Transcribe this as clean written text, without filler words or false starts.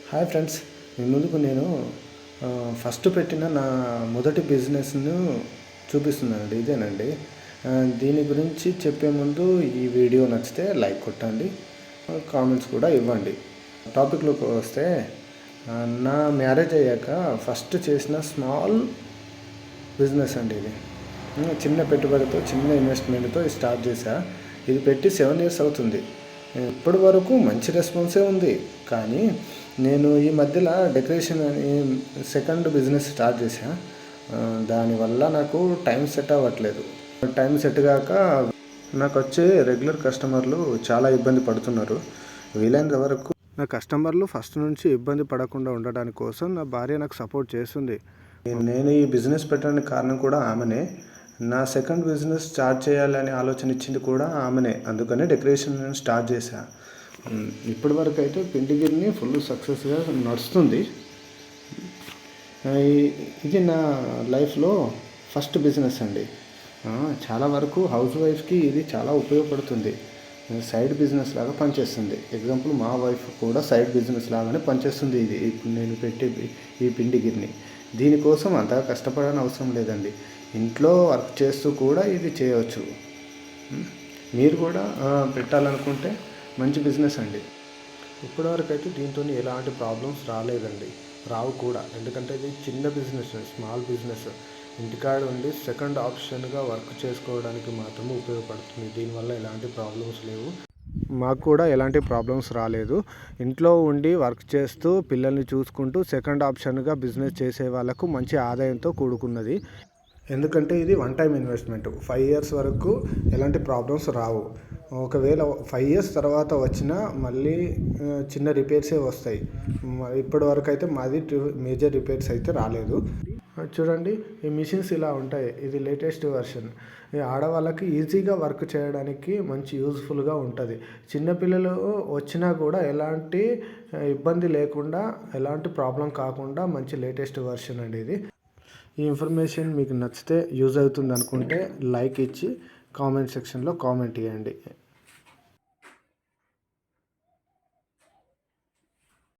Hi friends, మీ ముందుకు నేను first పెట్టిన నా మొదటి బిజినెస్ను చూపిస్తున్నానండి. ఇదేనండి. దీని గురించి చెప్పే ముందు ఈ వీడియో నచ్చితే లైక్ కొట్టండి, కామెంట్స్ కూడా ఇవ్వండి. టాపిక్లోకి వస్తే, నా మ్యారేజ్ అయ్యాక ఫస్ట్ చేసిన స్మాల్ బిజినెస్ అండి ఇది. చిన్న పెట్టుబడితో, చిన్న ఇన్వెస్ట్మెంట్తో స్టార్ట్ చేశా. ఇది పెట్టి 7 years అవుతుంది. ఇప్పటి వరకు మంచి రెస్పాన్సే ఉంది. కానీ నేను ఈ మధ్యలో డెకరేషన్ అని సెకండ్ బిజినెస్ స్టార్ట్ చేశా. దానివల్ల నాకు టైం సెట్ అవ్వట్లేదు. టైం సెట్ కాక నాకు వచ్చే రెగ్యులర్ కస్టమర్లు చాలా ఇబ్బంది పడుతున్నారు. వీలైనంత వరకు నా కస్టమర్లు ఫస్ట్ నుంచి ఇబ్బంది పడకుండా ఉండడానికి కోసం నా భార్య నాకు సపోర్ట్ చేస్తుంది. నేను ఈ బిజినెస్ పెట్టడానికి కారణం కూడా ఆమెనే. నా సెకండ్ బిజినెస్ స్టార్ట్ చేయాలని ఆలోచన ఇచ్చింది కూడా ఆమెనే. అందుకనే డెకరేషన్ స్టార్ట్ చేశా. ఇప్పటి వరకు అయితే పిండిగిరిని ఫుల్ సక్సెస్గా నడుస్తుంది. ఇది నా లైఫ్లో ఫస్ట్ బిజినెస్ అండి. చాలా వరకు హౌస్ వైఫ్కి ఇది చాలా ఉపయోగపడుతుంది. సైడ్ బిజినెస్ లాగా పనిచేస్తుంది. ఎగ్జాంపుల్, మా వైఫ్ కూడా సైడ్ బిజినెస్ లాగానే పనిచేస్తుంది. ఇది ఇప్పుడు నేను పెట్టే ఈ పిండిగిరిని. దీనికోసం అంతగా కష్టపడని అవసరం లేదండి. ఇంట్లో వర్క్ చేస్తూ కూడా ఇది చేయవచ్చు. మీరు కూడా పెట్టాలనుకుంటే మంచి బిజినెస్ అండి. ఇప్పటివరకు అయితే దీంతో ఎలాంటి ప్రాబ్లమ్స్ రాలేదండి, రావు కూడా. ఎందుకంటే ఇది చిన్న బిజినెస్, స్మాల్ బిజినెస్. ఇంటికాడ ఉండి సెకండ్ ఆప్షన్గా వర్క్ చేసుకోవడానికి మాత్రమే ఉపయోగపడుతుంది. దీనివల్ల ఎలాంటి ప్రాబ్లమ్స్ లేవు. మాకు కూడా ఎలాంటి ప్రాబ్లమ్స్ రాలేదు. ఇంట్లో ఉండి వర్క్ చేస్తూ పిల్లల్ని చూసుకుంటూ సెకండ్ ఆప్షన్గా బిజినెస్ చేసే వాళ్ళకు మంచి ఆదాయంతో కూడుకున్నది. ఎందుకంటే ఇది వన్ టైం ఇన్వెస్ట్మెంట్. 5 years వరకు ఎలాంటి ప్రాబ్లమ్స్ రావు. ఒకవేళ 5 years తర్వాత వచ్చినా మళ్ళీ చిన్న రిపేర్సే వస్తాయి. ఇప్పటి వరకు అయితే మాది మేజర్ రిపేర్స్ అయితే రాలేదు. చూడండి, ఈ మిషన్స్ ఇలా ఉంటాయి. ఇది లేటెస్ట్ వెర్షన్. ఈ ఆడవాళ్ళకి ఈజీగా వర్క్ చేయడానికి మంచి యూజ్ఫుల్గా ఉంటుంది. చిన్నపిల్లలు వచ్చినా కూడా ఎలాంటి ఇబ్బంది లేకుండా, ఎలాంటి ప్రాబ్లం కాకుండా మంచి లేటెస్ట్ వెర్షన్ అండి ఇది. ఈ ఇన్ఫర్మేషన్ మీకు నచ్చితే, యూజ్ అవుతుంది అనుకుంటే లైక్ ఇచ్చి కామెంట్ సెక్షన్లో కామెంట్ ఇవ్వండి.